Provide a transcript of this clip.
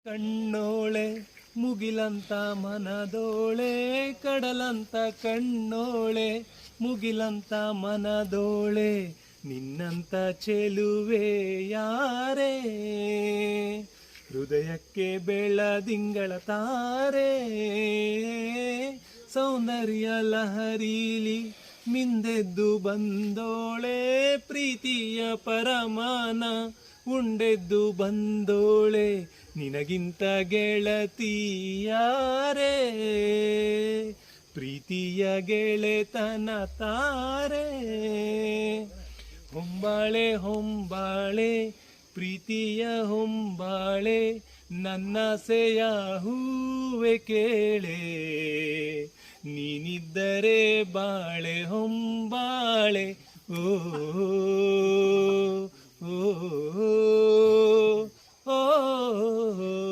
ಕಣ್ಣೋಳೆ ಮುಗಿಲಂತ ಮನದೋಳೆ, ಕಡಲಂತ ಕಣ್ಣೋಳೆ ಮುಗಿಲಂತ ಮನದೋಳೆ, ನಿನ್ನಂತ ಚೆಲುವೆ ಯಾರೇ, ಹೃದಯಕ್ಕೆ ಬೆಳದಿಂಗಳ ತಾರೆ, ಸೌಂದರ್ಯ ಲಹರೀಲಿ ಮಿಂದೆದ್ದು ಬಂದೋಳೆ, ಪ್ರೀತಿಯ ಪರಮಾನ ಉಂಡೆದ್ದು ಬಂದೋಳೆ, ನಿನಗಿಂತ ಗೆಳತಿಯಾರೇ, ಪ್ರೀತಿಯ ಗೆಳೆತನ ತಾರೆ, ಹೊಂಬಾಳೆ ಹೊಂಬಾಳೆ ಪ್ರೀತಿಯ ಹೊಂಬಾಳೆ, ನನ್ನಾಸೆಯ ಹೂವೆ ಕೇಳೆ, ನೀನಿದ್ದರೆ ಬಾಳೆ ಹೊಂಬಾಳೆ, ಓ ಓ ಓ ಓ